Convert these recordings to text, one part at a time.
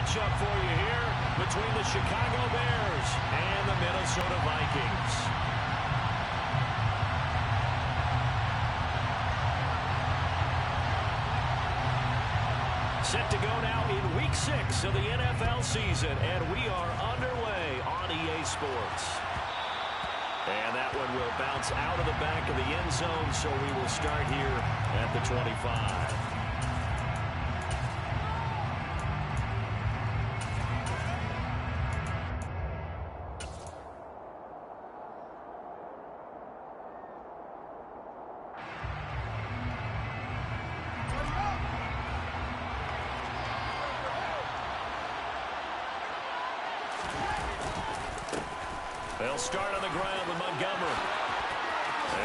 matchup for you here between the Chicago Bears and the Minnesota Vikings. Set to go now in Week 6 of the NFL season, and we are underway on EA Sports. And that one will bounce out of the back of the end zone, so we will start here at the 25. They'll start on the ground with Montgomery.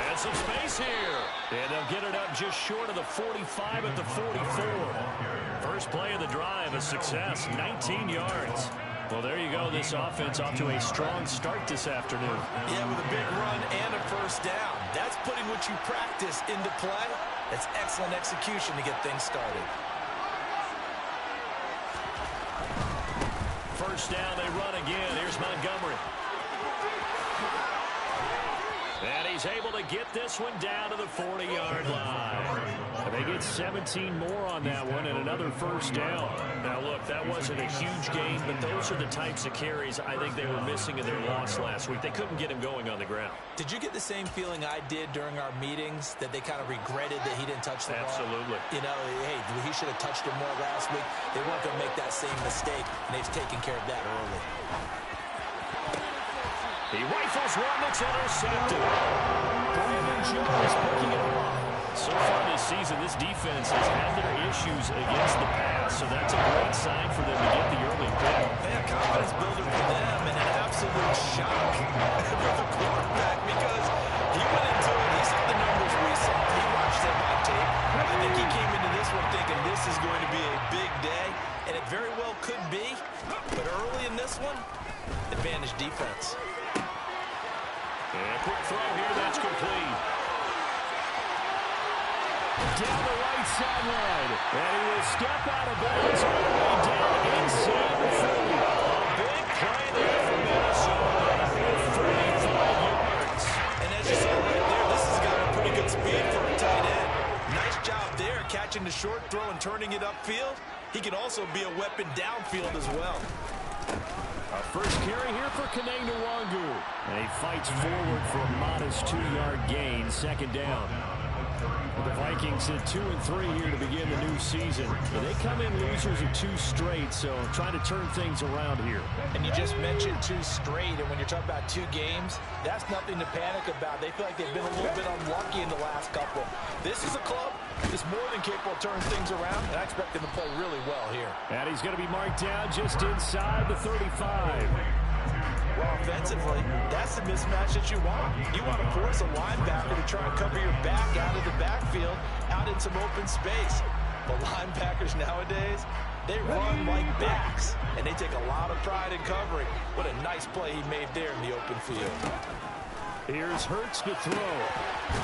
And some space here. And they'll get it up just short of the 45 at the 44. First play of the drive, a success, 19 yards. Well, there you go. This offense off to a strong start this afternoon. Yeah, with a big run and a first down. That's putting what you practice into play. That's excellent execution to get things started. First down, they run again. Here's Montgomery. And he's able to get this one down to the 40-yard line. They get 17 more on that one and another first down. Now, look, that wasn't a huge gain, but those are the types of carries I think they were missing in their loss last week. They couldn't get him going on the ground. Did you get the same feeling I did during our meetings, that they kind of regretted that he didn't touch the ball? Absolutely. You know, hey, he should have touched it more last week. They weren't going to make that same mistake, and they've taken care of that early. He rifles one that's intercepted. Brandon Jones picking it off. So far this season, this defense has had their issues against the pass, so that's a great sign for them to get the early pick. Man, confidence builder for them, and an absolute shock for the quarterback because he went into it. He saw the numbers we saw. He watched them on tape. I think he came into this one thinking this is going to be a big day, and it very well could be. But early in this one, advantage defense. And a quick throw here, that's complete. Down the right sideline. And he will step out of bounds all the way down inside the 30. A big play there for Minnesota with 35 yards. And as you saw right there, this has got a pretty good speed for a tight end. Nice job there, catching the short throw and turning it upfield. He can also be a weapon downfield as well. Our first carry here for Kaneng Nwangu. And he fights forward for a modest 2-yard gain, second down. The Vikings at 2-3 here to begin the new season. But they come in losers of 2 straight, so trying to turn things around here. And you just mentioned 2 straight, and when you're talking about 2 games, that's nothing to panic about. They feel like they've been a little bit unlucky in the last couple. This is a club that's more than capable of turning things around, and I expect them to play really well here. And he's going to be marked down just inside the 35. Well, offensively, that's the mismatch that you want. You want to force a linebacker to try and cover your back out of the backfield, out in some open space. But linebackers nowadays, they run like backs, and they take a lot of pride in covering. What a nice play he made there in the open field. Here's Hurts to throw.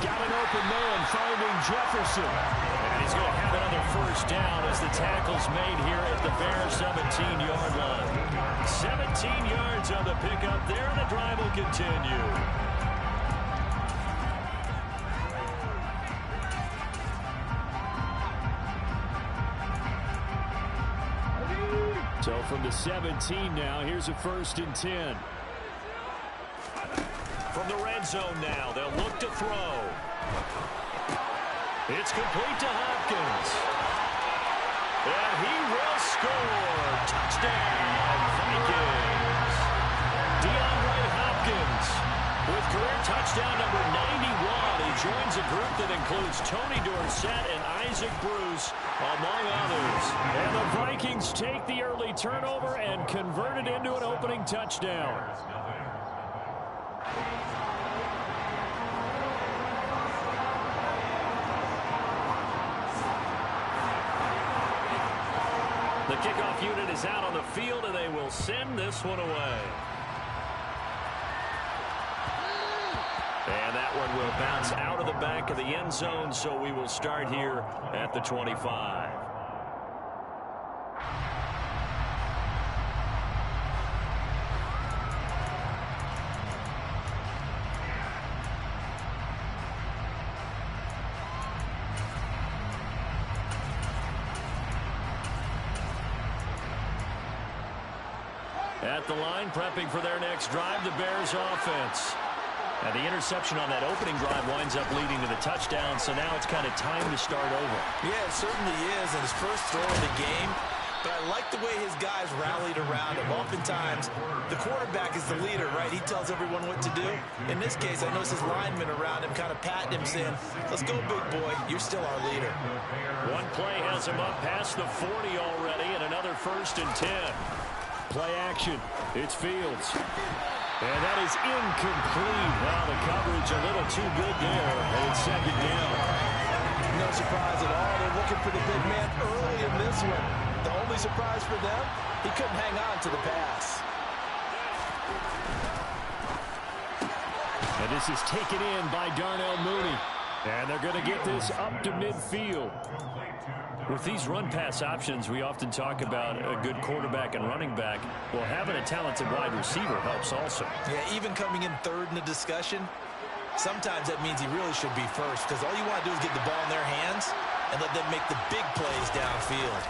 Got an open man finding Jefferson. And he's going to have another first down as the tackle's made here at the Bears 17-yard line. 17 yards on the pickup there, and the drive will continue. So from the 17 now, here's a 1st and 10. From the red zone now, they'll look to throw. It's complete to Hopkins. And he will score. Touchdown, Vikings. DeAndre Hopkins with career touchdown number 91. He joins a group that includes Tony Dorsett and Isaac Bruce, among others. And the Vikings take the early turnover and convert it into an opening touchdown. The kickoff unit is out on the field, and they will send this one away. And that one will bounce out of the back of the end zone, so we will start here at the 25. At the line, prepping for their next drive, the Bears offense. And the interception on that opening drive winds up leading to the touchdown, so now it's kind of time to start over. Yeah, it certainly is, and his first throw of the game. But I like the way his guys rallied around him. Oftentimes, the quarterback is the leader, right? He tells everyone what to do. In this case, I notice his linemen around him kind of patting him, saying, let's go, big boy. You're still our leader. One play has him up past the 40 already, and another 1st and 10. Play action. It's Fields. And that is incomplete. Now the coverage a little too good there. And it's 2nd down. No surprise at all. They're looking for the big man early in this one. The only surprise for them, he couldn't hang on to the pass. And this is taken in by Darnell Mooney. And they're going to get this up to midfield. With these run-pass options, we often talk about a good quarterback and running back. Well, having a talented wide receiver helps also. Yeah, even coming in 3rd in the discussion, sometimes that means he really should be first, because all you want to do is get the ball in their hands and let them make the big plays downfield.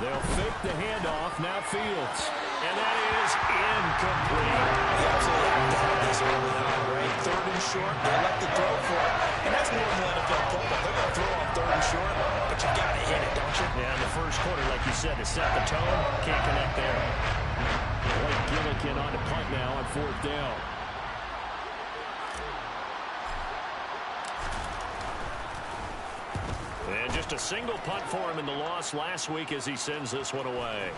They'll fake the handoff. Now Fields. And that is incomplete. They absolutely have to have this early on, right? 3rd and short, they let the throw for it. And that's normal NFL football. They're going to throw on 3rd and short, but you got to hit it, don't you? Yeah, in the first quarter, like you said, to set the tone, can't connect there. Blake Gillikin on the punt now on 4th down. And just a single punt for him in the loss last week as he sends this one away.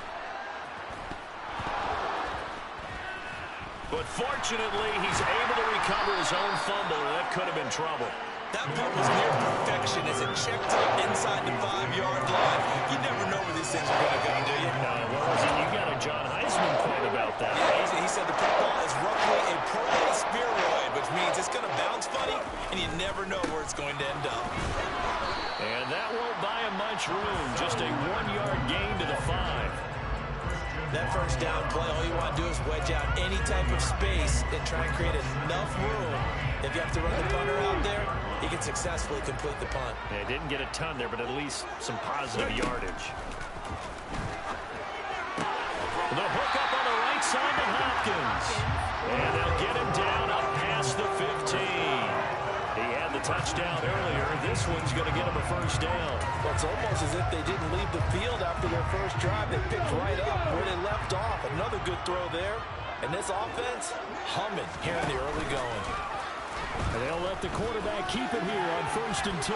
But fortunately, he's able to recover his own fumble. That could have been trouble. That punt was near perfection as it checked up inside the 5-yard line. You never know where these things are going to go, do you? No, well, you got a John Heisman quote about that. Yeah, he said the football is roughly a pro spheroid, which means it's going to bounce funny, and you never know where it's going to end up. And that won't buy him much room. Just a 1-yard gain to the 5. That first down play, all you want to do is wedge out any type of space and try and create enough room. If you have to run the punter out there, he can successfully complete the punt. They didn't get a ton there, but at least some positive yardage. The hook up on the right side to Hopkins. And they'll get him down up past the 15. He had the touchdown earlier. This one's going to get him a 1st down. Well, it's almost as if they didn't leave the field after their first drive. They picked right up where they left off. Another good throw there. And this offense, humming here in the early going. And they'll let the quarterback keep it here on 1st and 10.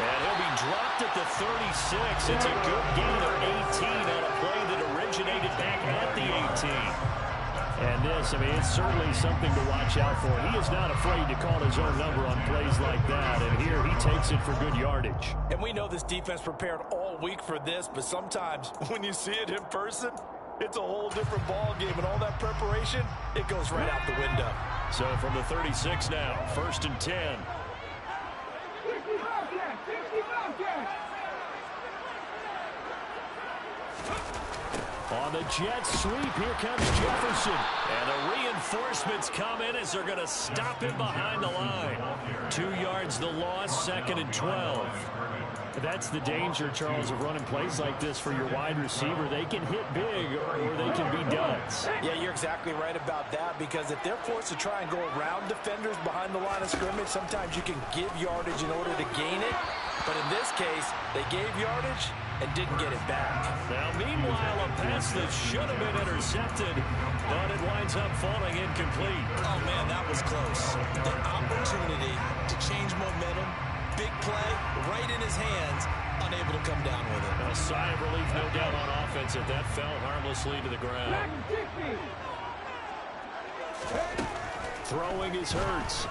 And he'll be dropped at the 36. It's a good gain of 18 on a play that originated back at the 18. And this, I mean, it's certainly something to watch out for. He is not afraid to call his own number on plays like that. And here he takes it for good yardage. And we know this defense prepared all week for this, but sometimes when you see it in person, it's a whole different ball game. And all that preparation, it goes right out the window. So from the 36 now, 1st and 10. On the jet sweep, here comes Jefferson. And the reinforcements come in as they're going to stop him behind the line. 2 yards the loss, 2nd and 12. That's the danger, Charles, of running plays like this for your wide receiver. They can hit big or they can be duds. Yeah, you're exactly right about that, because if they're forced to try and go around defenders behind the line of scrimmage, sometimes you can give yardage in order to gain it. But in this case, they gave yardage and didn't get it back. Now, meanwhile, a pass that should have been intercepted, but it winds up falling incomplete. Oh, man, that was close. The opportunity to change momentum, big play, right in his hands, unable to come down with it. A sigh of relief, no doubt, on offense if that fell harmlessly to the ground. Throwing is Hurts.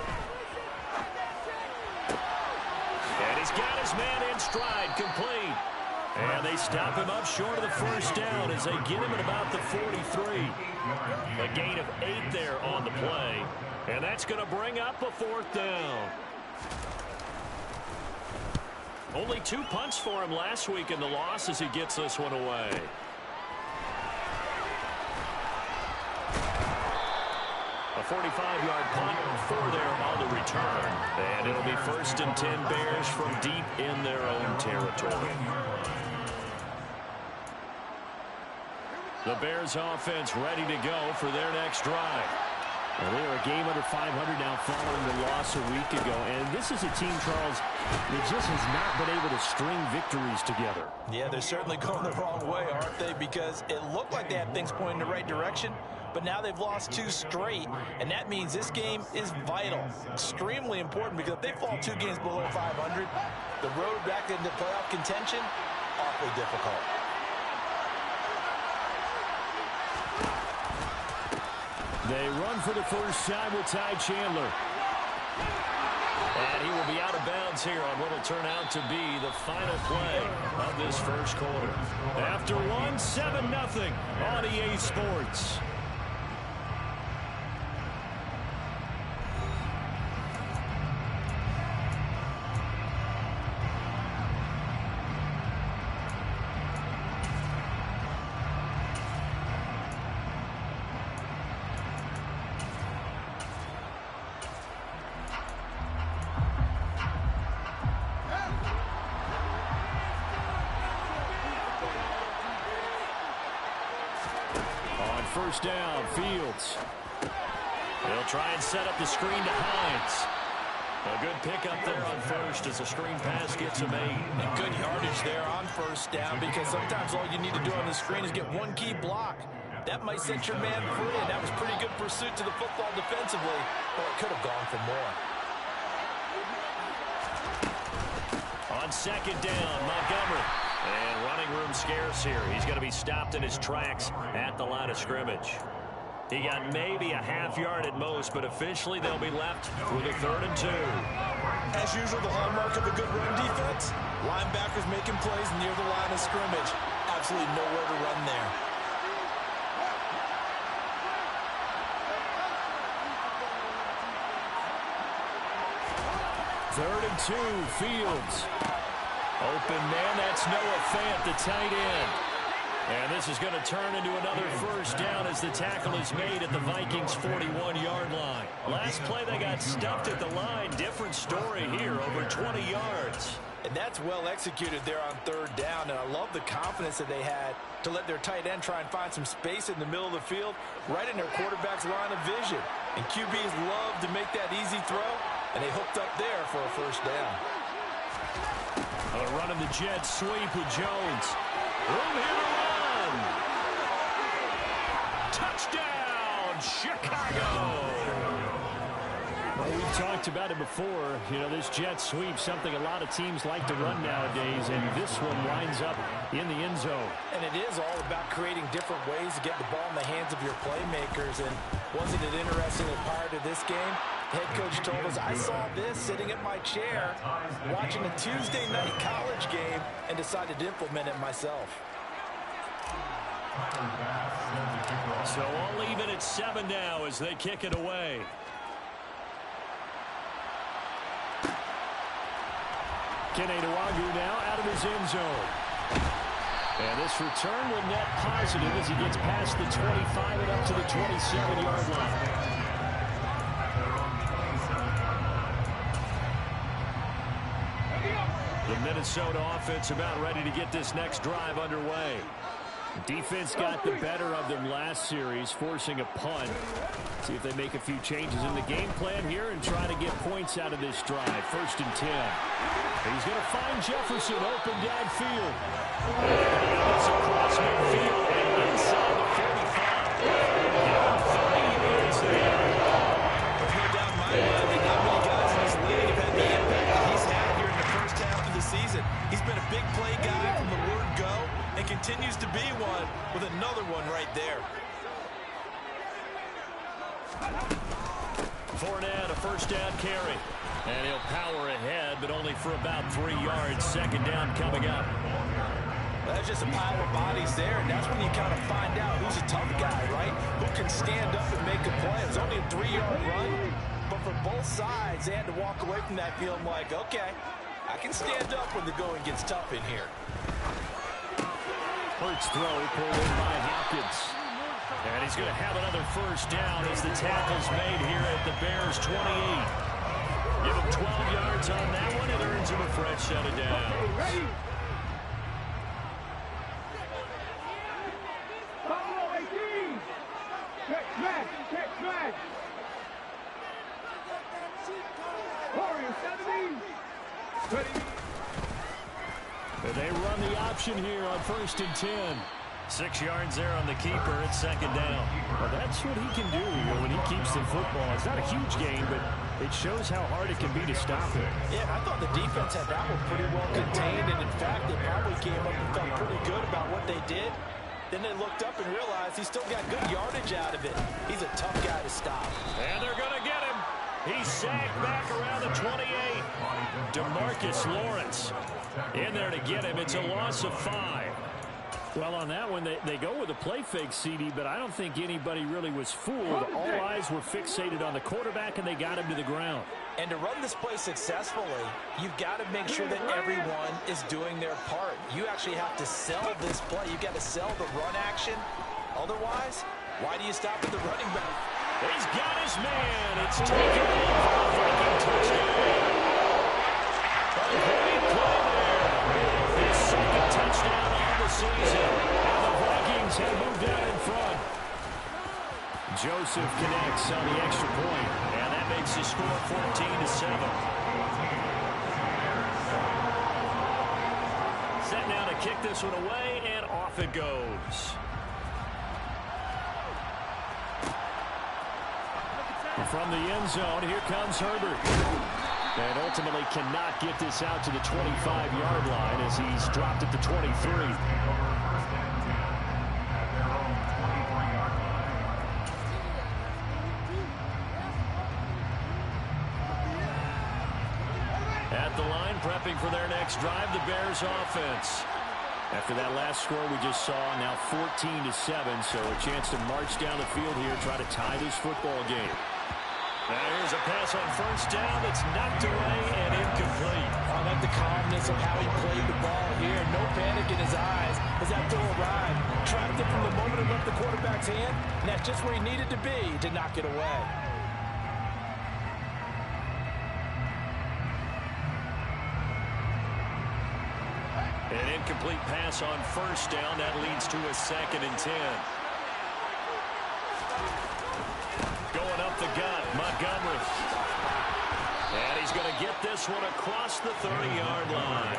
And he's got his man in stride, complete. And they stop him up short of the 1st down as they get him at about the 43. A gain of 8 there on the play. And that's going to bring up a 4th down. Only 2 punts for him last week in the loss as he gets this one away. A 45-yard punt, 4 there on the return. And it'll be 1st and 10 Bears from deep in their own territory. The Bears offense ready to go for their next drive. Well, they are a game under 500 now following the loss a week ago. And this is a team, Charles, that just has not been able to string victories together. Yeah, they're certainly going the wrong way, aren't they? Because it looked like they had things pointing in the right direction, but now they've lost 2 straight. And that means this game is vital, extremely important, because if they fall 2 games below 500, the road back into playoff contention, awfully difficult. They run for the first time with Ty Chandler. And he will be out of bounds here on what will turn out to be the final play of this first quarter. After 7-0 on EA Sports. First down, Fields. He'll try and set up the screen to Hines. A good pickup there on first as the screen pass gets him 8. And good yardage there on first down, because sometimes all you need to do on the screen is get one key block. That might set your man free, and that was pretty good pursuit to the football defensively, but it could have gone for more. On second down, Montgomery. And running room scarce here. He's going to be stopped in his tracks at the line of scrimmage. He got maybe a half yard at most, but officially they'll be left with a 3rd and 2. As usual, the hallmark of a good run defense, linebackers making plays near the line of scrimmage. Absolutely nowhere to run there. Third and 2, Fields. Open man, that's Noah Fant, the tight end. And this is going to turn into another first down as the tackle is made at the Vikings' 41-yard line. Last play, they got stuffed at the line. Different story here, over 20 yards. And that's well executed there on 3rd down, and I love the confidence that they had to let their tight end try and find some space in the middle of the field, right in their quarterback's line of vision. And QBs love to make that easy throw, and they hooked up there for a first down. Running the jet sweep with Jones. Room here to run. Touchdown, Chicago. Well, we've talked about it before. You know, this jet sweep, something a lot of teams like to run nowadays, and this one winds up in the end zone. And it is all about creating different ways to get the ball in the hands of your playmakers. And wasn't it interesting that prior to this game, head coach told us, I saw this sitting at my chair watching a Tuesday night college game and decided to implement it myself. So all even at 7 now as they kick it away. Kenny Nwagu now out of his end zone. And this return will net positive as he gets past the 25 and up to the 27-yard line. The Minnesota offense about ready to get this next drive underway. Defense got the better of them last series, forcing a punt. See if they make a few changes in the game plan here and try to get points out of this drive. 1st and 10. He's going to find Jefferson open downfield. It's across midfield and inside the 45. 30 yards there. There's no doubt in my mind that not many guys in this league have had the impact that he's had here in the first half of the season. He's been a big play guy from the word go and continues to be one with another one right there. Fournette, a first down carry. And he'll power ahead, but only for about 3 yards. 2nd down coming up. That's just a pile of bodies there, and that's when you kind of find out who's a tough guy, right? Who can stand up and make a play. It was only a 3-yard run, but for both sides, they had to walk away from that feeling like, okay, I can stand up when the going gets tough in here. Hurts throw pulled in by Hopkins. And he's going to have another first down as the tackle's made here at the Bears' 28. Give him 12 yards on that one. It earns him a fresh set of downs. They run the option here on 1st and 10. 6 yards there on the keeper. It's 2nd down. Well, that's what he can do when he keeps the football. It's not a huge gain, but it shows how hard it can be to stop it. Yeah, I thought the defense had that one pretty well contained, and in fact, they probably came up and felt pretty good about what they did. Then they looked up and realized he still got good yardage out of it. He's a tough guy to stop. And they're going to get him. He's sagged back around the 28. DeMarcus Lawrence in there to get him. It's a loss of 5. Well, on that one, they go with a play fake, CD, but I don't think anybody really was fooled. All eyes were fixated on the quarterback, and they got him to the ground. And to run this play successfully, you've got to make sure that everyone is doing their part. You actually have to sell this play. You've got to sell the run action. Otherwise, why do you stop at the running back? He's got his man. It's taken in for a Viking touchdown. A great play there. His 2nd touchdown of the season. And the Vikings have moved out in front. Joseph connects on the extra point. And that makes the score 14-7. Set now to kick this one away, and off it goes. From the end zone, here comes Herbert. And ultimately cannot get this out to the 25-yard line as he's dropped at the 23. At the line, prepping for their next drive, the Bears offense. After that last score we just saw, now 14-7, so a chance to march down the field here, try to tie this football game. Now here's a pass on 1st down that's knocked away and incomplete. I like the calmness of how he played the ball here. No panic in his eyes as that throw arrived. Tracked it from the moment it left the quarterback's hand, and that's just where he needed to be to knock it away. An incomplete pass on 1st down. That leads to a 2nd and 10. Going up the gut, Montgomery. And he's going to get this one across the 30-yard line.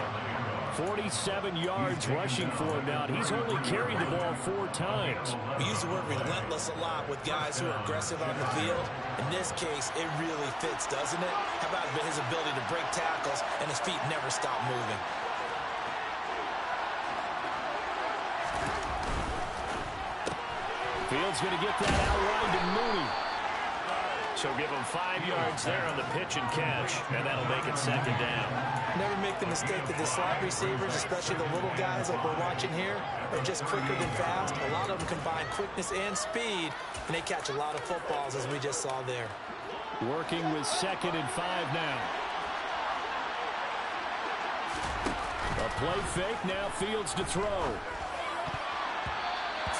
47 yards rushing for him now. He's only carried the ball 4 times. We use the word relentless a lot with guys who are aggressive on the field. In this case, it really fits, doesn't it? How about his ability to break tackles and his feet never stop moving? Fields going to get that out wide to Mooney. So give him 5 yards there on the pitch and catch, and that'll make it 2nd down. Never make the mistake that the slot receivers, especially the little guys like we're watching here, are just quicker than fast. A lot of them combine quickness and speed, and they catch a lot of footballs, as we just saw there. Working with 2nd and 5 now. A play fake, now Fields to throw.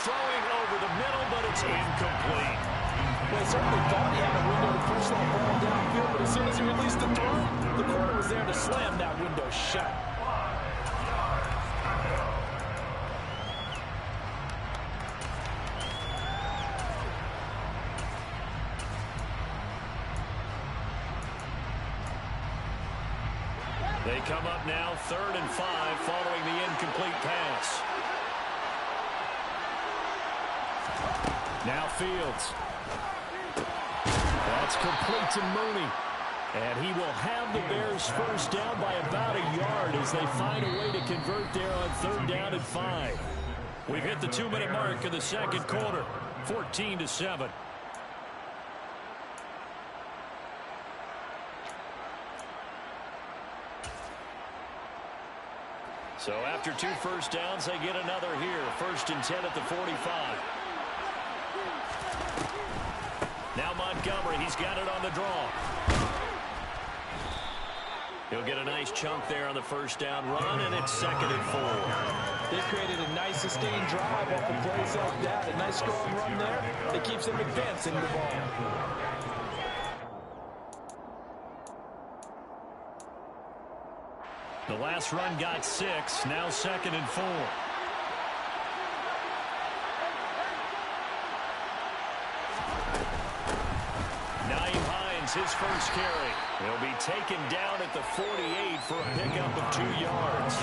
Throwing over the middle, but it's incomplete. Well, he certainly thought he had a window to push that ball downfield, but as soon as he released the throw, the corner was there to slam that window shut. They come up now 3rd and 5 following the incomplete pass. Now Fields. That's complete to Mooney. And he will have the Bears 1st down by about a yard as they find a way to convert there on 3rd down and 5. We've hit the 2-minute mark in the 2nd quarter. 14-7. So after 2 first downs, they get another here. 1st and 10 at the 45. Now Montgomery, he's got it on the draw. He'll get a nice chunk there on the 1st down run, and it's 2nd and 4. They created a nice sustained drive off of plays like that. A nice strong run there that keeps them advancing the ball. The last run got 6, now 2nd and 4. his first carry. He'll be taken down at the 48 for a pickup of 2 yards.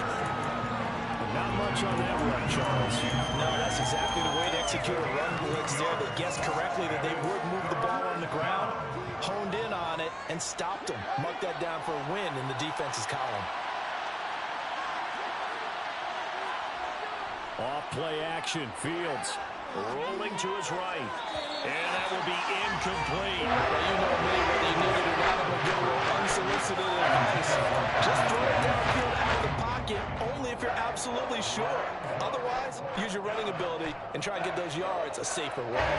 Not much on that run, Charles. No, that's exactly the way to execute a run blitz there. They guessed correctly that they would move the ball on the ground, honed in on it, and stopped them. Marked that down for a win in the defense's column. Off play action. Fields rolling to his right. And that will be incomplete. Well, you know me, whether you need it or not, I'm going to give a little unsolicited advice. Just throw it downfield out of the pocket, only if you're absolutely sure. Otherwise, use your running ability and try and get those yards a safer way.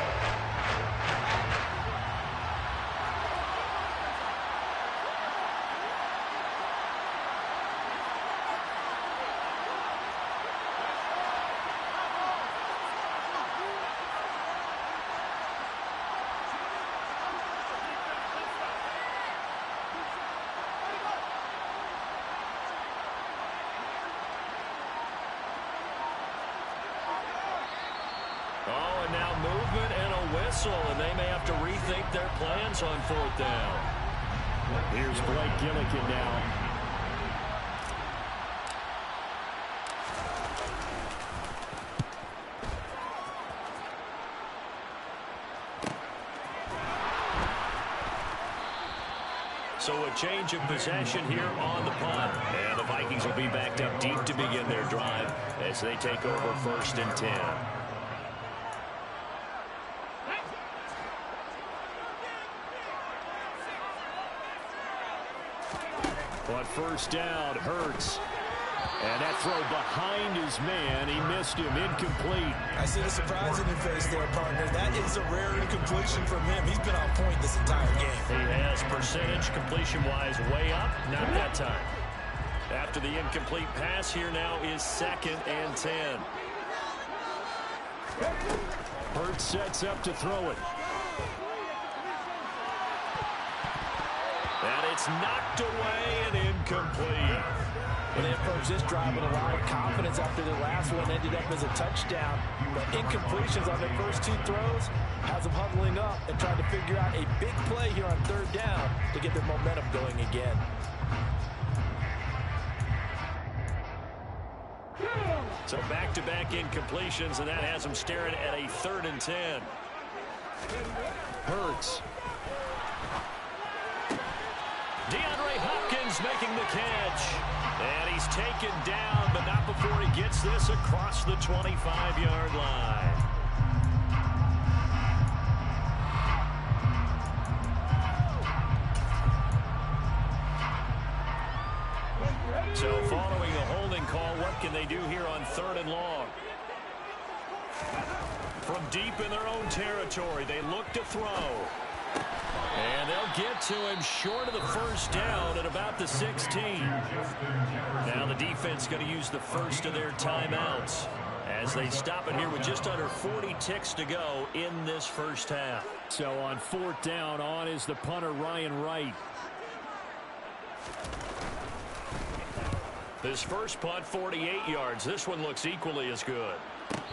Oh, and now movement and a whistle, and they may have to rethink their plans on 4th down. Here's Blake Gillikin now. So a change of possession here on the punt. And the Vikings will be backed up deep to begin their drive as they take over 1st and 10. On 1st down, Hurts. And that throw behind his man. He missed him. Incomplete. I see the surprise in your face there, partner. That is a rare incompletion from him. He's been on point this entire game. He has percentage completion-wise way up. Not that time. After the incomplete pass, here now is 2nd and 10. Hurts sets up to throw it. And it's knocked away and incomplete. When they approach this drive with a lot of confidence after their last one ended up as a touchdown. But incompletions on their first 2 throws has them huddling up and trying to figure out a big play here on 3rd down to get their momentum going again. So back-to-back incompletions, and that has them staring at a 3rd and 10. Hurts. DeAndre Hopkins making the catch. And he's taken down, but not before he gets this across the 25-yard line. So following a holding call, what can they do here on 3rd and long? From deep in their own territory, they look to throw. And they'll get to him short of the 1st down at about the 16. Now the defense going to use the first of their timeouts as they stop it here with just under 40 ticks to go in this 1st half. So on 4th down, on is the punter Ryan Wright. This first punt, 48 yards. This one looks equally as good.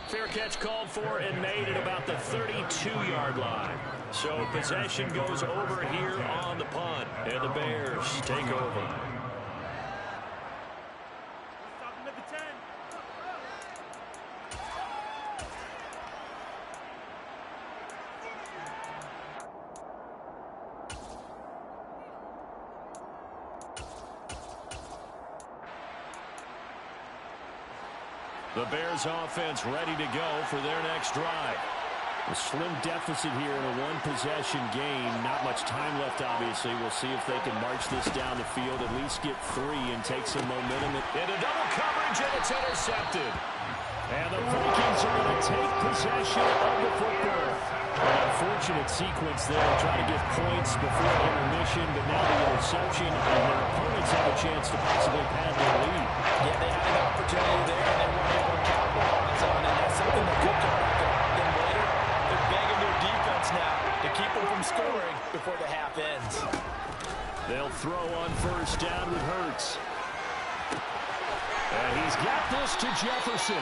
Fair catch called for and made at about the 32-yard line. So possession goes over here on the punt, and the Bears take over. The Bears offense ready to go for their next drive. A slim deficit here in a one-possession game. Not much time left, obviously. We'll see if they can march this down the field, at least get 3 and take some momentum. Into double coverage, and it's intercepted. And the Vikings are going to take possession of the football. An unfortunate sequence there, trying to get points before intermission, but now the interception, and their opponents have a chance to possibly pad their lead. Yeah, they had an opportunity there, and they weren't able to capitalize on it. That's something that could come back to haunt them later. They're begging their defense now to keep them from scoring before the half ends. They'll throw on 1st down with Hurts. And he's got this to Jefferson.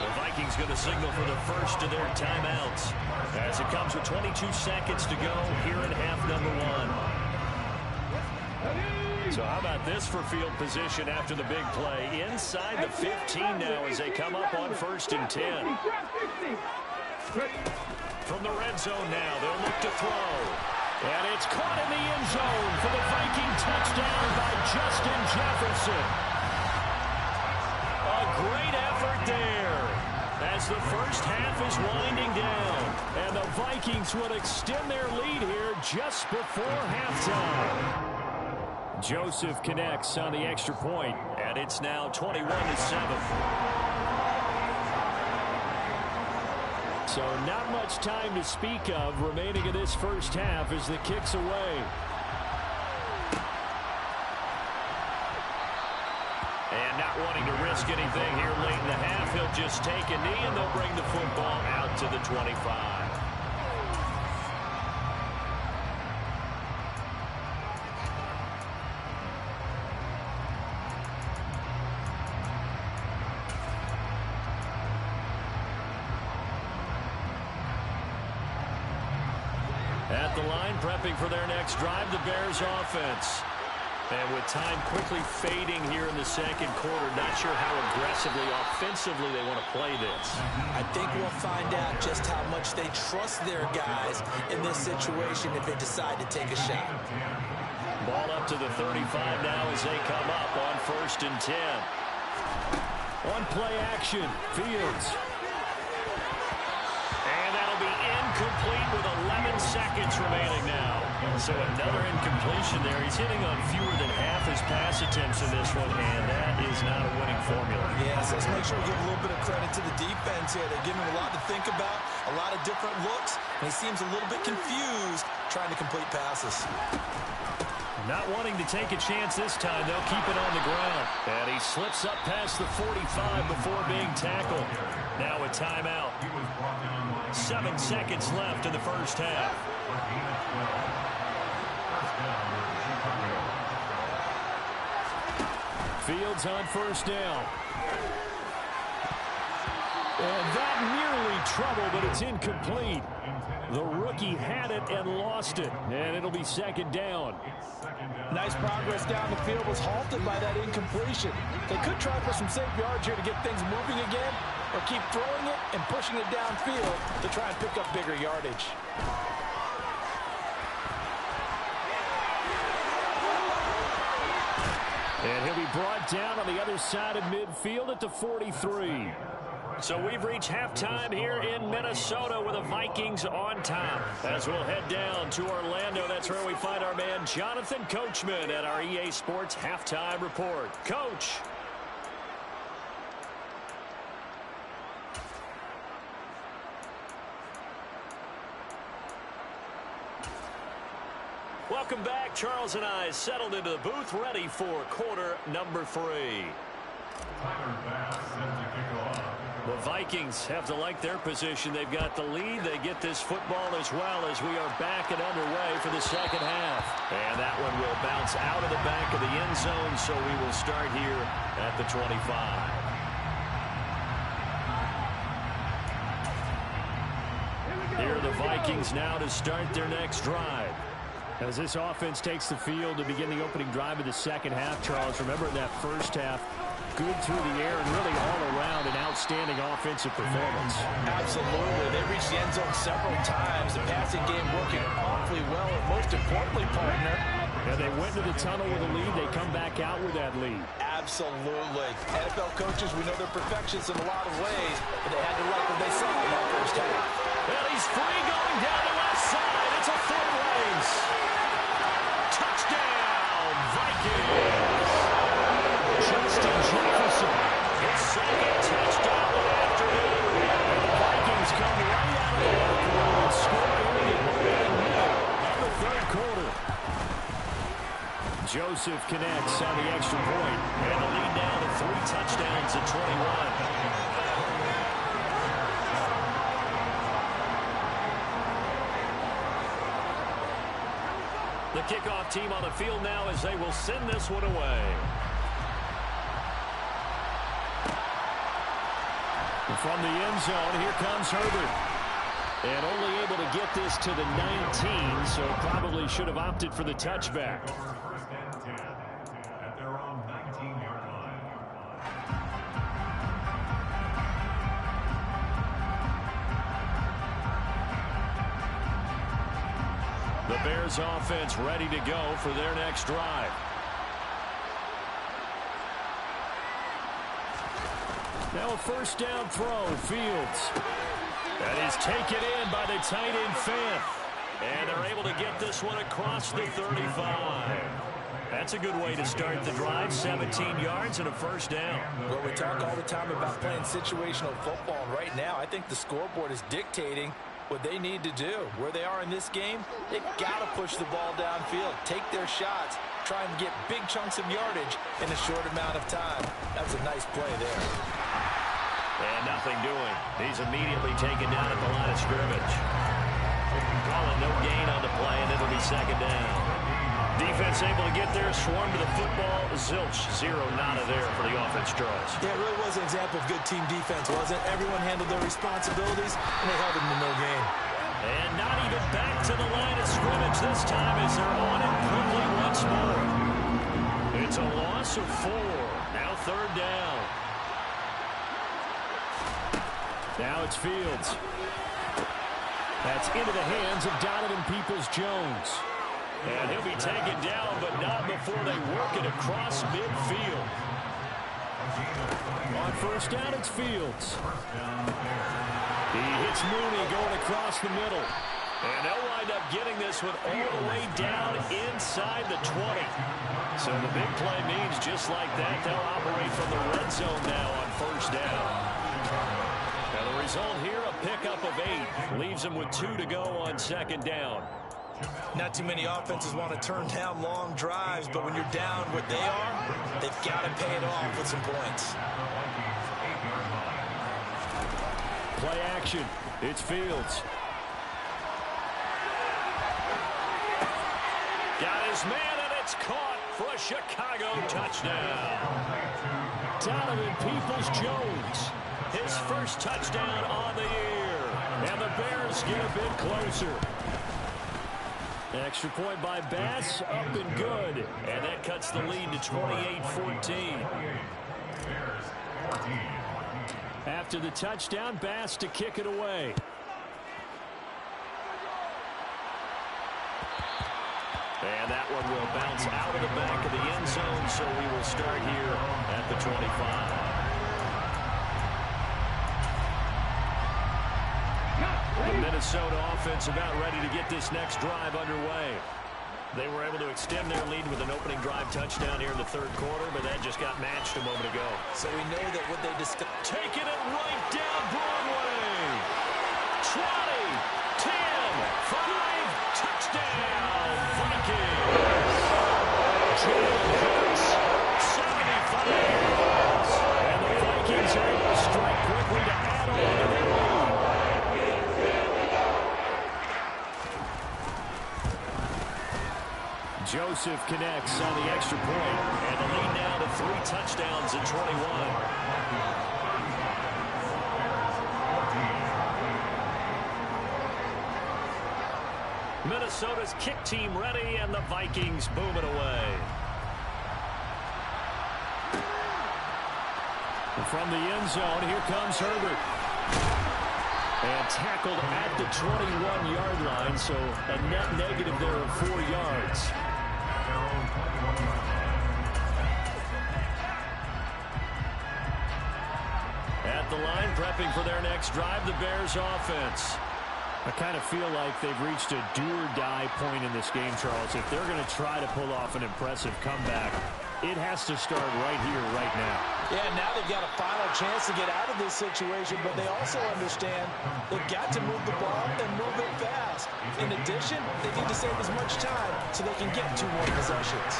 The Vikings going to signal for the first of their timeouts as it comes with 22 seconds to go here in half number one. So how about this for field position after the big play? Inside the 15 now as they come up on 1st and 10. From the red zone now, they'll look to throw. And it's caught in the end zone for the Viking touchdown by Justin Jefferson. A great effort there as the first half is winding down. And the Vikings will extend their lead here just before halftime. Joseph connects on the extra point, and it's now 21-7. So not much time to speak of remaining in this first half as the kick's away. And not wanting to risk anything here late in the half, he'll just take a knee, and they'll bring the football out to the 25. At the line, prepping for their next drive, the Bears offense. And with time quickly fading here in the second quarter, not sure how aggressively, offensively they want to play this. I think we'll find out just how much they trust their guys in this situation if they decide to take a shot. Ball up to the 35 now as they come up on 1st and 10. On play action, Fields. And that'll be incomplete with 11 seconds remaining now. So another incompletion there. He's hitting on fewer than half his pass attempts in this one, and that is not a winning formula. Yes, let's make sure we give a little bit of credit to the defense here. They're giving him a lot to think about, a lot of different looks, and he seems a little bit confused trying to complete passes. Not wanting to take a chance this time. They'll keep it on the ground. And he slips up past the 45 before being tackled. Now a timeout. 7 seconds left in the first half. Fields on 1st down. And that nearly trouble, but it's incomplete. The rookie had it and lost it. And it'll be 2nd down. Nice progress down the field, was halted by that incompletion. They could try for some safe yards here to get things moving again, or keep throwing it and pushing it downfield to try and pick up bigger yardage. And he'll be brought down on the other side of midfield at the 43. So we've reached halftime here in Minnesota with the Vikings on top. As we'll head down to Orlando, that's where we find our man Jonathan Coachman at our EA Sports Halftime Report. Coach. Welcome back. Charles and I settled into the booth ready for quarter number 3. The Vikings have to like their position. They've got the lead. They get this football as well as we are back and underway for the second half. And that one will bounce out of the back of the end zone, so we will start here at the 25. Here are the Vikings now to start their next drive. As this offense takes the field to begin the opening drive of the second half, Charles, remember in that first half, good through the air and really all around an outstanding offensive performance. Absolutely. They reached the end zone several times. The passing game working awfully well, and most importantly, partner. And they went to the tunnel with a lead. They come back out with that lead. Absolutely. NFL coaches, we know they're perfectionists in a lot of ways, but they had to like what they saw in that first half. Well, he's free going down the left side. It's a foot race. Touchdown, Vikings. Justin Jefferson. His second touchdown of the afternoon. And the Vikings come right out of the locker room and score here in the middle of the third quarter. Joseph connects on the extra point. And the lead now to 3 touchdowns at 21. The kickoff team on the field now as they will send this one away. From the end zone, here comes Herbert. And only able to get this to the 19, so probably should have opted for the touchback. The Bears offense ready to go for their next drive. Now a first down throw, Fields. And he's taken in by the tight end Fant. And they're able to get this one across the 35. That's a good way to start the drive. 17 yards and a first down. Well, we talk all the time about playing situational football. And right now, I think the scoreboard is dictating what they need to do. Where they are in this game, they've got to push the ball downfield, take their shots, try and get big chunks of yardage in a short amount of time. That was a nice play there. And nothing doing. He's immediately taken down at the line of scrimmage. Calling no gain on the play, and it'll be second down. Defense able to get there, swarm to the football. Zilch, zero, nada there for the offense draws. Yeah, it really was an example of good team defense, wasn't it? Everyone handled their responsibilities, and they held them to no gain. And not even back to the line of scrimmage this time as they're on it quickly once more. It's a loss of 4. Now third down. Now it's Fields. That's into the hands of Donovan Peoples-Jones. And he'll be taken down, but not before they work it across midfield. On first down, it's Fields. He hits Mooney going across the middle. And they'll wind up getting this one all the way down inside the 20. So the big play means just like that, they'll operate from the red zone now on first down. Now the result here, a pickup of 8. Leaves them with 2 to go on second down. Not too many offenses want to turn down long drives, but when you're down what they are, they've got to pay it off with some points. Play action. It's Fields. Got his man, and it's caught for a Chicago touchdown. Donovan Peoples-Jones. His first touchdown on the year. And the Bears get a bit closer. Extra point by Bass, up and good. And that cuts the lead to 28-14. After the touchdown, Bass to kick it away. And that one will bounce out of the back of the end zone, so we will start here at the 25. The Minnesota offense about ready to get this next drive underway. They were able to extend their lead with an opening drive touchdown here in the third quarter, but that just got matched a moment ago. So we know that what they discussed. Taking it right down Broadway. 20, 10, 5, touchdown, Vikings. Jalen Hurts, 75 yards. And the Vikings are able to strike quickly to add on to their lead. Joseph connects on the extra point. And the lead now to 3 touchdowns at 21. Minnesota's kick team ready, and the Vikings boom it away. From the end zone, here comes Herbert. And tackled at the 21-yard line, so a net negative there of 4 yards. At the line, prepping for their next drive, the Bears offense. I kind of feel like they've reached a do-or-die point in this game, Charles. If they're going to try to pull off an impressive comeback, it has to start right here, right now. Yeah, now they've got a final chance to get out of this situation, but they also understand they've got to move the ball and move it fast. In addition, they need to save as much time so they can get 2 more possessions.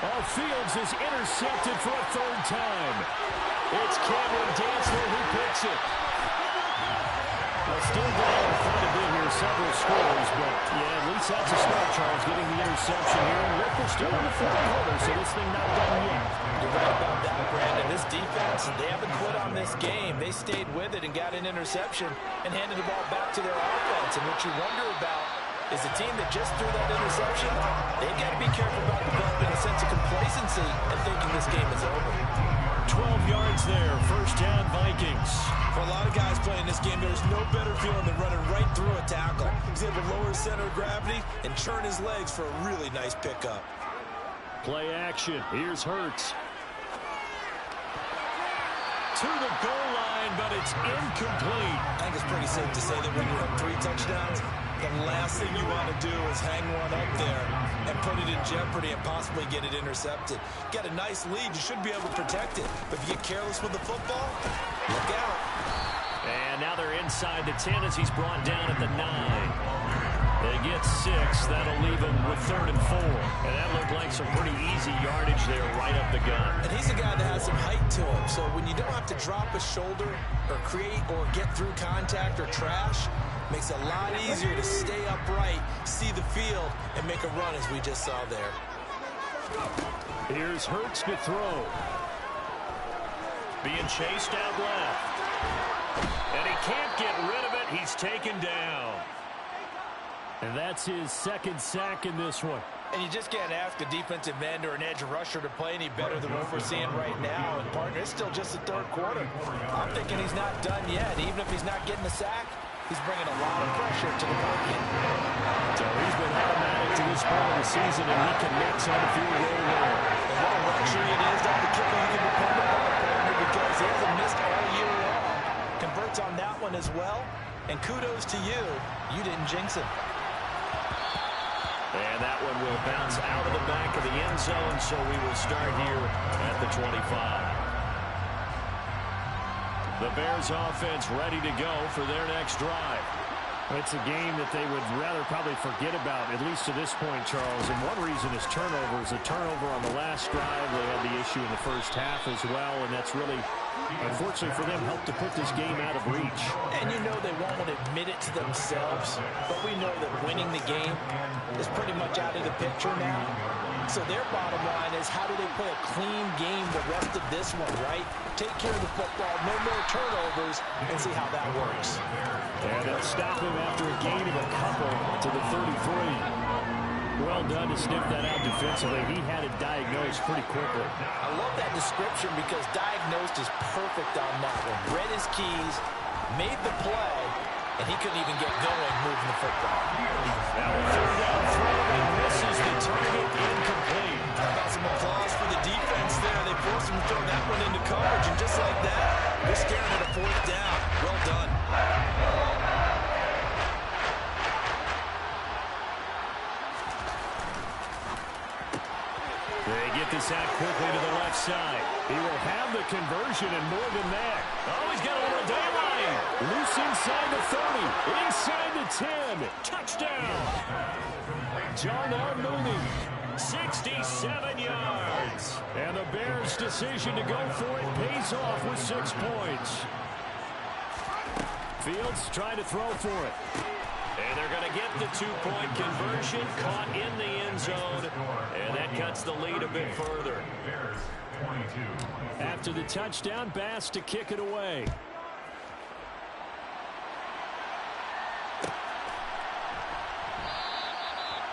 Oh, Fields is intercepted for a 3rd time. It's Cameron Dantzler who picks it. Well, still down quite a bit here, several scores, but yeah, at least that's a start, Charles, getting the interception here. And look, we're still in the fourth quarter, so this thing not done yet. You're right about that, Brandon. This defense, they haven't quit on this game. They stayed with it and got an interception and handed the ball back to their offense. And what you wonder about is the team that just threw that interception, they've got to be careful about developing a sense of complacency and thinking this game is over. 12 yards there, first down Vikings. For a lot of guys playing this game, there's no better feeling than running right through a tackle. He's able to lower his center of gravity and churn his legs for a really nice pickup. Play action. Here's Hurts. To the goal line, but it's incomplete. I think it's pretty safe to say that when you're up 3 touchdowns, the last thing you want to do is hang one up there and put it in jeopardy and possibly get it intercepted. Get a nice lead, you should be able to protect it. But if you get careless with the football, look out. And now they're inside the 10 as he's brought down at the 9. They get 6. That'll leave them with 3rd and 4. And that looked like some pretty easy yardage there right up the gut. And he's a guy that has some height to him. So when you don't have to drop a shoulder or create or get through contact or trash, makes it a lot easier to stay upright, see the field, and make a run as we just saw there. Here's Hurts to throw. Being chased out left. And he can't get rid of it. He's taken down. And that's his 2nd sack in this one. And you just can't ask a defensive end or an edge rusher to play any better than what we're seeing right now. And, partner, it's still just the 3rd quarter. I'm thinking he's not done yet. Even if he's not getting a sack, he's bringing a lot of pressure to the pocket. So he's been automatic to this part of the season, and he connects on the field goal there. And what a luxury it is to have the kicker you can depend upon, partner, because he hasn't missed all year long. Converts on that one as well. And kudos to you. You didn't jinx him. And that one will bounce out of the back of the end zone, so we will start here at the 25. The Bears offense ready to go for their next drive. It's a game that they would rather probably forget about, at least to this point, Charles. And one reason is turnovers. A turnover on the last drive. They had the issue in the first half as well, and that's really, unfortunately for them, helped to put this game out of reach. And you know they won't want to admit it to themselves, but we know that winning the game is pretty much out of the picture now. So their bottom line is, how do they play a clean game the rest of this one, right? Take care of the football, no more turnovers, and see how that works. And they'll stop him after a gain of a couple to the 33. Well done to sniff that out defensively. He had it diagnosed pretty quickly. I love that description because diagnosed is perfect on that one. Read his keys, made the play, and he couldn't even get going moving the football. Now a 3rd down throw and misses the target, incomplete. How about some applause for the defense there? They forced him to throw that one into coverage, and just like that, we're staring at a 4th down. Well done. They get this out quickly to the left side. He will have the conversion and more than that. Oh, he's got a little daylight. Loose inside the 30. Inside the 10. Touchdown. John Mooney. 67 yards. And the Bears' decision to go for it pays off with 6 points. Fields trying to throw for it. And they're going to get the 2-point conversion, caught in the end zone, and that cuts the lead a bit further. After the touchdown, Bass to kick it away.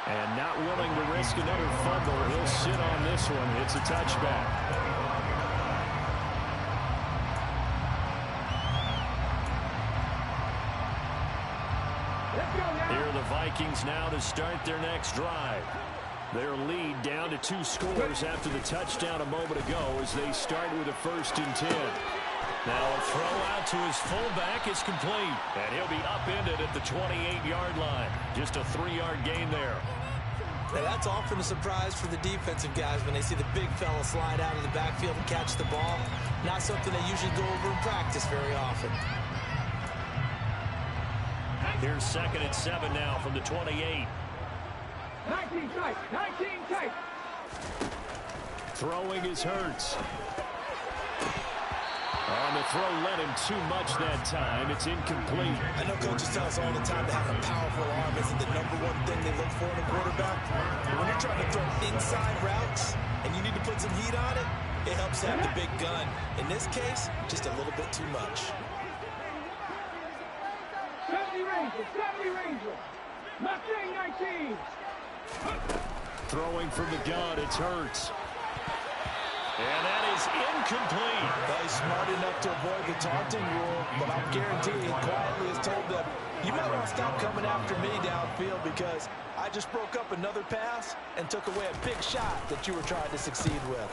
And not willing to risk another fumble, he'll sit on this one. It's a touchback. Here are the Vikings now to start their next drive. Their lead down to 2 scores after the touchdown a moment ago as they start with a 1st and 10. Now a throw out to his fullback is complete. And he'll be upended at the 28-yard line. Just a 3-yard gain there. Now that's often a surprise for the defensive guys when they see the big fella slide out of the backfield and catch the ball. Not something they usually go over in practice very often. Here's 2nd and 7 now from the 28. 19 tight, 19 tight. Throwing is Hurts. On the throw, led him too much that time. It's incomplete. I know coaches tell us all the time that having a powerful arm isn't the #1 thing they look for in a quarterback. But when you're trying to throw inside routes and you need to put some heat on it, it helps to have the big gun. In this case, just a little bit too much. 70 Rangers. Mustang 19. Throwing from the gun, it's Hurts. And that is incomplete. He's smart enough to avoid the taunting rule, but I'm guaranteeing he quietly has told them, you might want to stop coming after me downfield because I just broke up another pass and took away a big shot that you were trying to succeed with.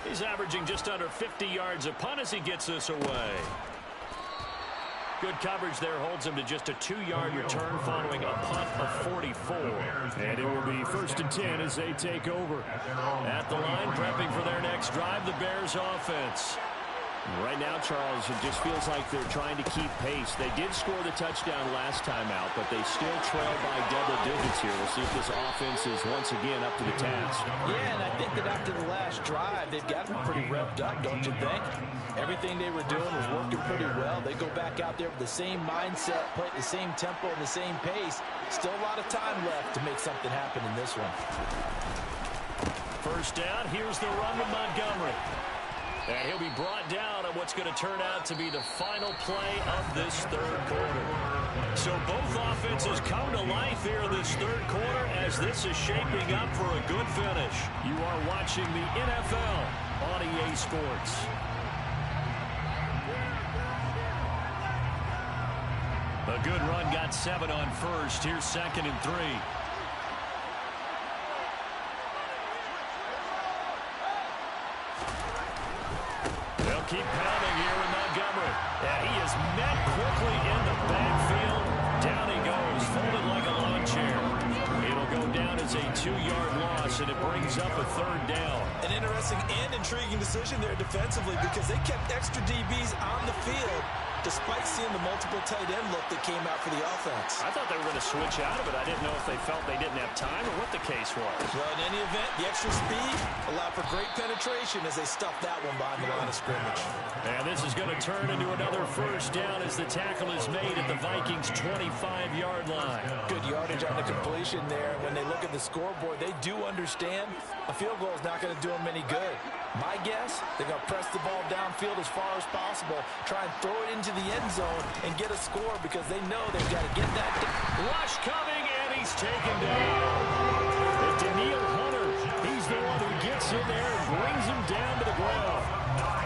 He's averaging just under 50 yards a punt as he gets this away. Good coverage there holds him to just a 2-yard return following a punt of 44. And it will be 1st and 10 as they take over. At the line, prepping for their next drive, the Bears offense. Right now, Charles, it just feels like they're trying to keep pace. They did score the touchdown last time out, but they still trail by double digits here. We'll see if this offense is once again up to the task. Yeah, and I think that after the last drive, they've got them pretty revved up, don't you think? Everything they were doing was working pretty well. They go back out there with the same mindset, play at the same tempo and the same pace. Still a lot of time left to make something happen in this one. First down, here's the run with Montgomery. And he'll be brought down on what's going to turn out to be the final play of this third quarter. So both offenses come to life here this third quarter as this is shaping up for a good finish. You are watching the NFL on EA Sports. A good run got 7 on first. Here's 2nd and 3. Keep pounding here with Montgomery. And he is met quickly in the backfield. Down he goes, folded like a lawn chair. It'll go down as a 2-yard loss, and it brings up a 3rd down. An interesting and intriguing decision there defensively because they kept extra DBs on the field despite seeing the multiple tight end look that came out for the offense. I thought they were going to switch out of it. I didn't know if they felt they didn't have time or what the case was. Well, in any event, the extra speed allowed for great penetration as they stuffed that one behind the line of scrimmage. And this is going to turn into another 1st down as the tackle is made at the Vikings' 25-yard line. Good yardage on the completion there. When they look at the scoreboard, they do understand a field goal is not going to do them any good. My guess, they're going to press the ball downfield as far as possible, try and throw it into the end zone and get a score because they know they've got to get that. Rush coming, and he's taken down. And Daniil Hunter, he's the one who gets in there and brings him down to the ground.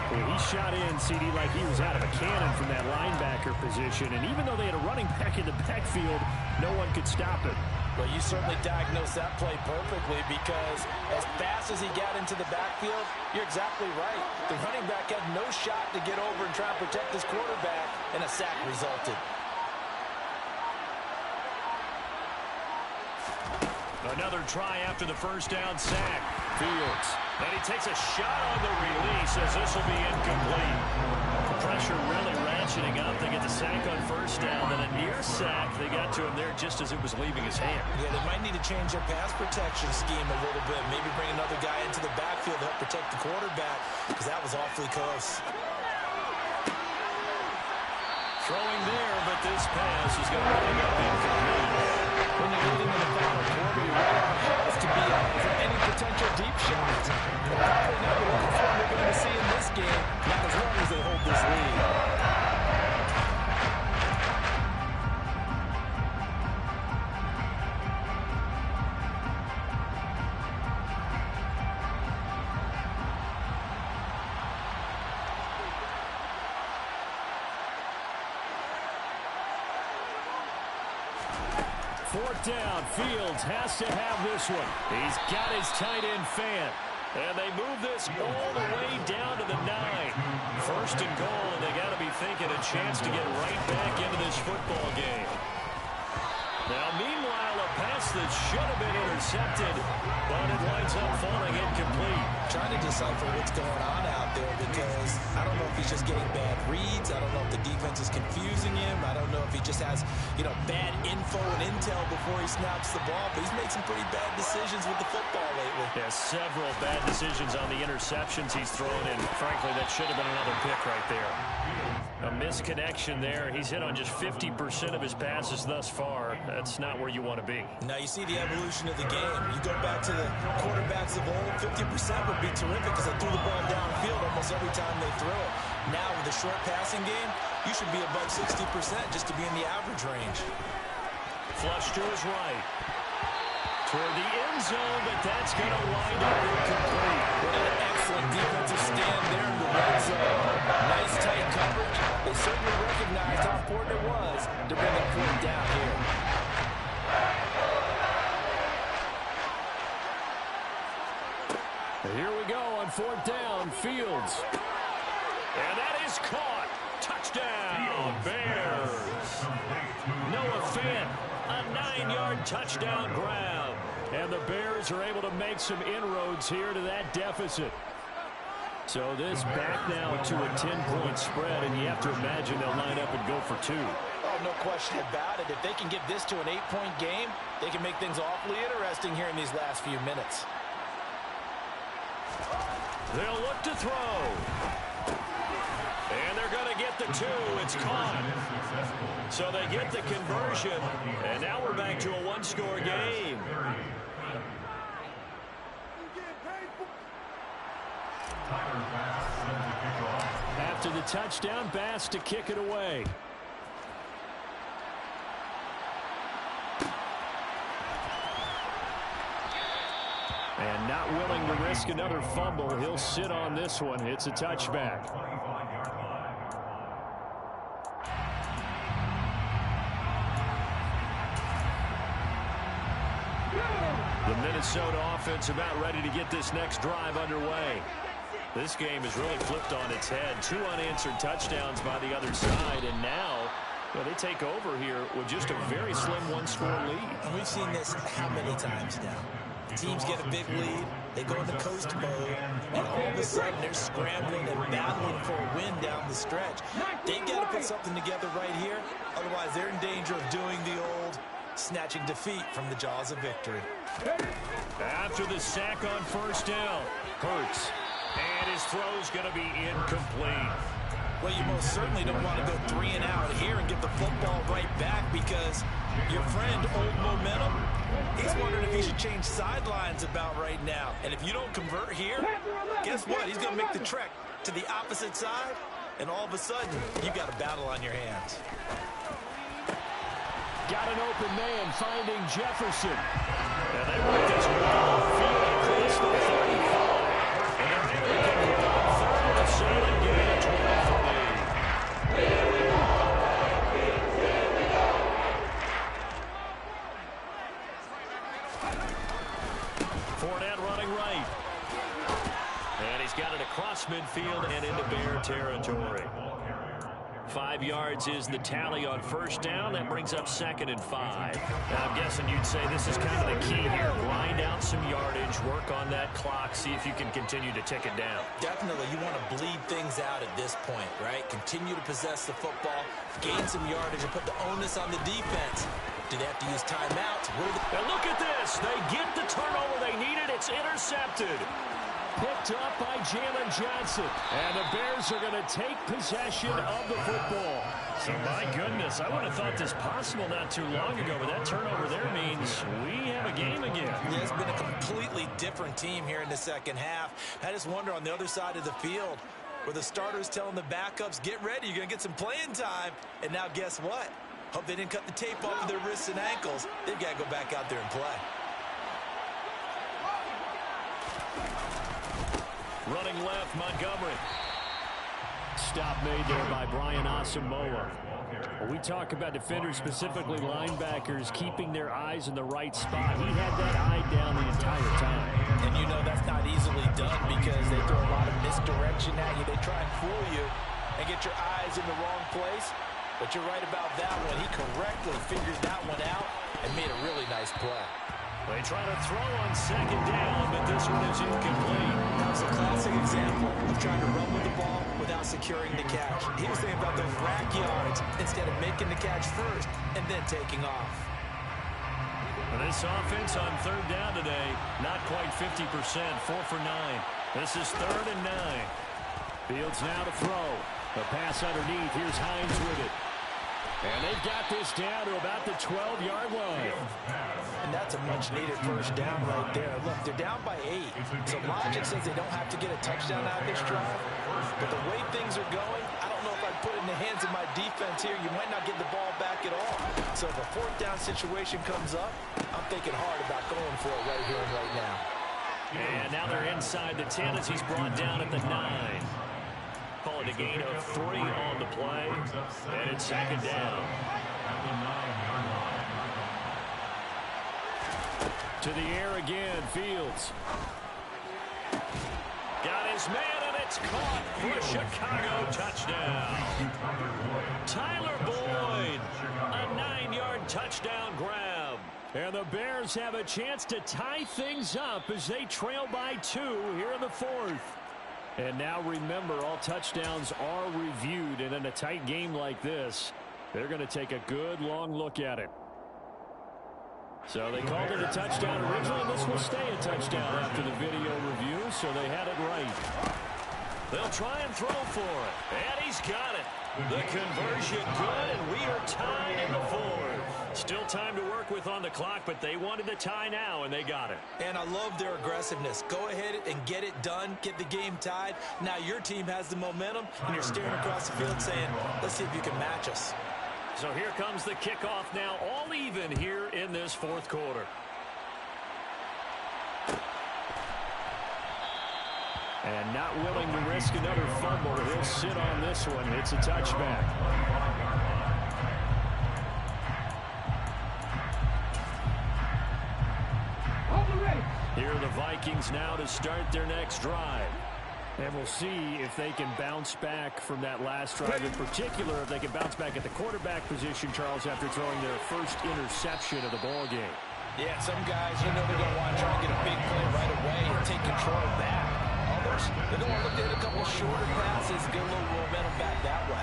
Well, he shot in, CD, like he was out of a cannon from that linebacker position. And even though they had a running back in the backfield, no one could stop him. Well, you certainly diagnosed that play perfectly because as fast as he got into the backfield, you're exactly right. The running back had no shot to get over and try and protect his quarterback, and a sack resulted. Another try after the 1st down sack. Fields. And he takes a shot on the release as this will be incomplete. Pressure really ratcheting up. They get the sack on 1st down, then a near sack. They got to him there just as it was leaving his hand. Yeah, they might need to change their pass protection scheme a little bit. Maybe bring another guy into the backfield to help protect the quarterback because that was awfully close. Throwing there, but this pass is going to bring up incomplete. When you're leading in the final quarter, you want to be out for any potential deep shots. Probably not the one they're going to see in this game, not as long as they hold this lead. Fourth down, Fields has to have this one. He's got his tight end fan. And they move this all the way down to the 9. 1st and goal, and they got to be thinking a chance to get right back into this football game. Now, meanwhile, a pass that should have been intercepted, but it winds up falling incomplete. Trying to decipher what's going on out there because I don't know if he's just getting bad reads. I don't know if the defense is confusing him. I don't know if he just has, bad info and intel before he snaps the ball, but he's made some pretty bad decisions with the football lately. Yeah, several bad decisions on the interceptions he's thrown, and frankly, that should have been another pick right there. A misconnection there. He's hit on just 50% of his passes thus far. That's not where you want to be. Now you see the evolution of the game. You go back to the quarterbacks of old, 50% would be terrific because they threw the ball downfield almost every time they threw it. Now with the short passing game, you should be above 60% just to be in the average range. Flush to his right. Toward the end zone, but that's going to wind up incomplete. What an excellent defensive stand there in the red zone. Nice tight coverage. They certainly recognized how important it was to bring that fourth down here. Here we go on fourth down, Fields. And that is caught. Touchdown, Bears. Noah Fant, a 9-yard touchdown grab. And the Bears are able to make some inroads here to that deficit. So this back now to a 10-point spread, and you have to imagine they'll line up and go for two. Oh, no question about it. If they can get this to an 8-point game, they can make things awfully interesting here in these last few minutes. They'll look to throw. And they're going to get the two. It's caught. So they get the conversion. And now we're back to a one-score game. After the touchdown, Bass to kick it away. And not willing to risk another fumble, he'll sit on this one. It's a touchback. The Minnesota offense about ready to get this next drive underway. This game is really flipped on its head. 2 unanswered touchdowns by the other side, and now they take over here with just a very slim one-score lead. And we've seen this how many times now? Teams get a big lead, they go into coast mode, and all of a sudden they're scrambling and battling for a win down the stretch. They've got to put something together right here, otherwise they're in danger of doing the old snatching defeat from the jaws of victory. After the sack on first down, Hurts, and his throw's going to be incomplete. Well, you most certainly don't want to go 3 and out here and get the football right back because your friend, Old Momentum, he's wondering if he should change sidelines about right now. And if you don't convert here, guess what? He's going to make the trek to the opposite side, and all of a sudden, you've got a battle on your hands. Got an open man finding Jefferson. And they work this ball field across the 35. And they're able to convert on 3rd and 7, getting a 12-3. Fournette running right. And he's got it across midfield and into Bear territory. 5 yards is the tally on first down. That brings up 2nd and 5. Now, I'm guessing you'd say this is kind of the key here. Grind out some yardage, work on that clock, see if you can continue to tick it down. Definitely, you want to bleed things out at this point, right? Continue to possess the football, gain some yardage, and put the onus on the defense. Do they have to use timeouts? And look at this. They get the turnover they needed. It's intercepted. Picked up by Jalen Johnson. And the Bears are going to take possession of the football. So, my goodness, I would have thought this possible not too long ago, but that turnover there means we have a game again. Yeah, it's been a completely different team here in the second half. I just wonder on the other side of the field where the starters telling the backups, get ready, you're going to get some playing time. And now guess what? Hope they didn't cut the tape off of their wrists and ankles. They've got to go back out there and play. Running left, Montgomery. Stop made there by Brian Asamoah. We talk about defenders, specifically linebackers, keeping their eyes in the right spot. He had that eye down the entire time. And you know that's not easily done because they throw a lot of misdirection at you. They try and fool you and get your eyes in the wrong place. But you're right about that one. He correctly figured that one out and made a really nice play. They try to throw on 2nd down, but this one is incomplete. It's a classic example of trying to run with the ball without securing the catch. He was thinking about those rack yards instead of making the catch first and then taking off. This offense on third down today, not quite 50%, 4 for 9. This is 3rd and 9. Fields now to throw. The pass underneath. Here's Hines with it. And they've got this down to about the 12-yard line. And that's a much-needed first down right there. Look, they're down by 8. So logic says they don't have to get a touchdown out of this drive. But the way things are going, I don't know if I'd put it in the hands of my defense here. You might not get the ball back at all. So if a 4th down situation comes up, I'm thinking hard about going for it right here and right now. And now they're inside the 10 as he's brought down at the 9. Call it a gain of 3 on the play. And it's 2nd down. To the air again, Fields. Got his man, and it's caught for a Chicago touchdown. Tyler Boyd, a 9-yard touchdown grab. And the Bears have a chance to tie things up as they trail by 2 here in the 4th. And now remember, all touchdowns are reviewed, and in a tight game like this, they're going to take a good long look at it. So they called it a touchdown originally, and this will stay a touchdown after the video review, so they had it right. They'll try and throw for it, and he's got it. The conversion good, and we are tied in the 4th. Still time to work with on the clock, but they wanted the tie now, and they got it. And I love their aggressiveness. Go ahead and get it done. Get the game tied. Now your team has the momentum, and you're staring across the field saying, let's see if you can match us. So here comes the kickoff now, all even here in this 4th quarter. And not willing to risk another fumble. He'll sit on this one. It's a touchback. Here are the Vikings now to start their next drive. And we'll see if they can bounce back from that last drive. In particular, if they can bounce back at the quarterback position, Charles, after throwing their first interception of the ball game. Yeah, some guys, they're going to want to try and get a big play right away and take control of that. Others, they're going to look at a couple shorter passes and get a little momentum back that way.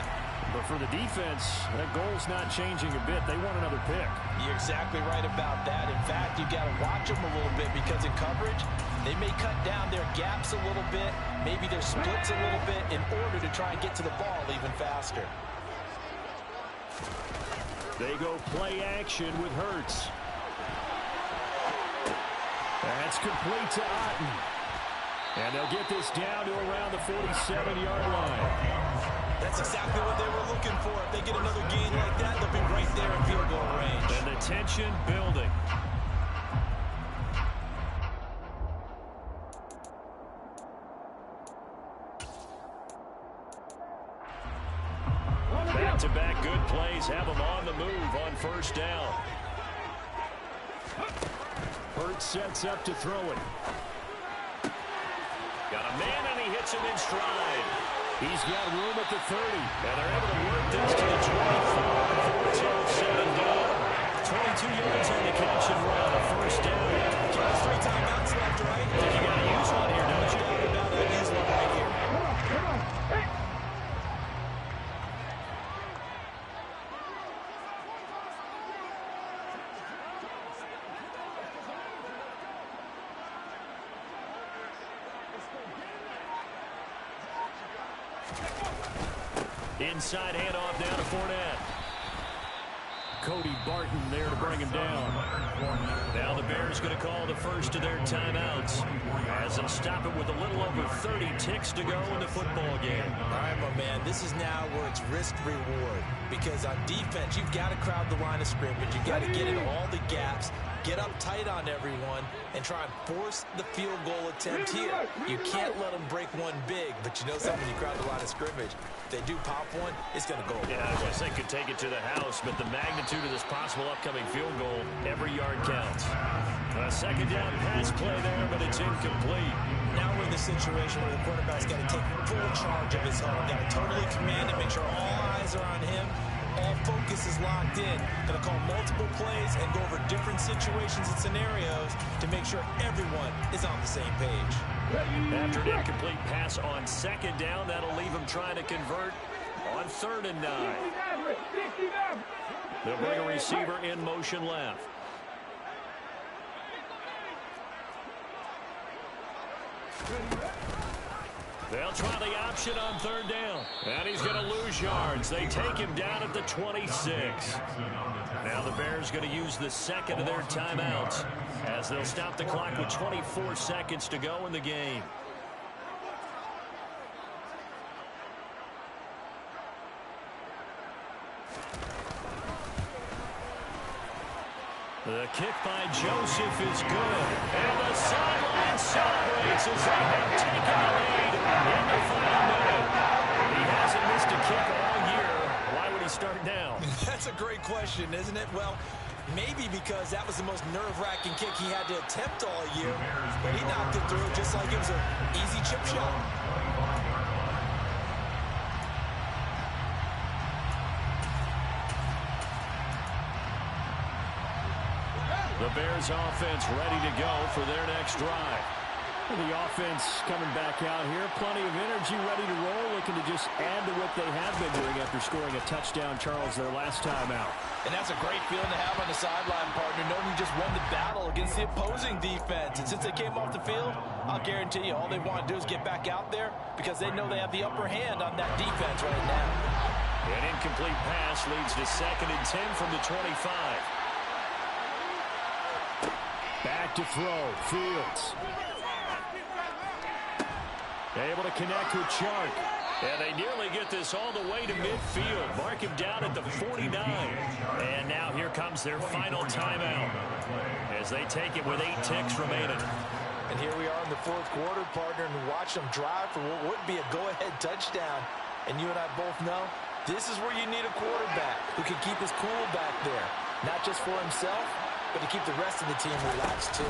But for the defense, that goal's not changing a bit. They want another pick. You're exactly right about that. In fact, you've got to watch them a little bit because in coverage, they may cut down their gaps a little bit, maybe their splits a little bit in order to try and get to the ball even faster. They go play action with Hurts. That's complete to Otten. And they'll get this down to around the 47-yard line. That's exactly what they were looking for. If they get another gain like that, they'll be right there in field goal range. And the tension building. Back-to-back good plays have them on the move on 1st down. Hurts sets up to throw it. Got a man, and he hits him in stride. He's got room at the 30. And they're able to work this to the 24 before it's said and done. 22 yards on the catch and run. A 1st down. Just 3 timeouts left, right? You got to use one here, don't you? Use one right here. Come on. Hey. Inside handoff down to Fournette. Cody Barton there to bring him down. Now the Bears going to call the first of their timeouts as they'll stop it with a little over 30 ticks to go in the football game. All right, my man, this is now where it's risk-reward because on defense, you've got to crowd the line of scrimmage. You've got to get in all the gaps, get up tight on everyone, and try and force the field goal attempt here. You can't let them break one big, but you know something, you crowd the line of scrimmage. If they do pop one, it's going to go. Yeah, I guess they could take it to the house, but the magnitude of this possible upcoming field goal, every yard counts. A 2nd down pass play there, but it's incomplete. Now we're in the situation where the quarterback's got to take full charge of his own. Got to totally command it, make sure all eyes are on him. All focus is locked in. Going to call multiple plays and go over different situations and scenarios to make sure everyone is on the same page. After an incomplete pass on 2nd down, that'll leave him trying to convert on 3rd and 9. They'll bring a receiver in motion left. They'll try the option on third down. And he's going to lose yards. They take him down at the 26. Now the Bears going to use the second of their timeouts as they'll stop the clock with 24 seconds to go in the game. The kick by Joseph is good. And the sideline celebrates as they have taken the lead in the final minute. He hasn't missed a kick all year. Why would he start now? That's a great question, isn't it? Well, maybe because that was the most nerve-wracking kick he had to attempt all year. But he knocked it through just like it was an easy chip shot. The Bears offense ready to go for their next drive. The offense coming back out here. Plenty of energy, ready to roll, looking to just add to what they have been doing after scoring a touchdown, Charles, their last time out. And that's a great feeling to have on the sideline, partner, knowing you just won the battle against the opposing defense. And since they came off the field, I'll guarantee you all they want to do is get back out there because they know they have the upper hand on that defense right now. An incomplete pass leads to 2nd and 10 from the 25. Back to throw, Fields. Able to connect with Chark. And they nearly get this all the way to midfield. Mark him down at the 49. And now here comes their final timeout as they take it with 8 ticks remaining. And here we are in the 4th quarter, partner, and watch them drive for what would be a go-ahead touchdown. And you and I both know this is where you need a quarterback who can keep his cool back there. Not just for himself, but to keep the rest of the team relaxed, too.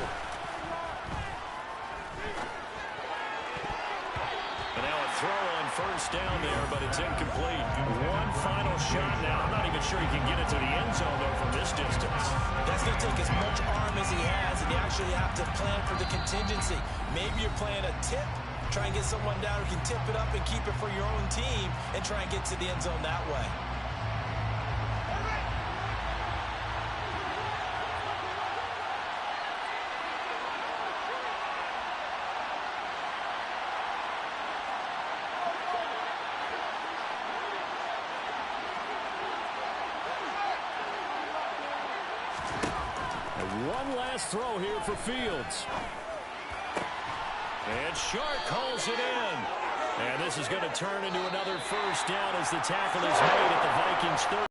And now a throw on first down there, but it's incomplete. One final shot now. I'm not even sure he can get it to the end zone, though, from this distance. That's going to take as much arm as he has, and you actually have to plan for the contingency. Maybe you're playing a tip, try and get someone down who can tip it up and keep it for your own team and try and get to the end zone that way. One last throw here for Fields. And Shark calls it in. And this is going to turn into another first down as the tackle is made at the Vikings 30.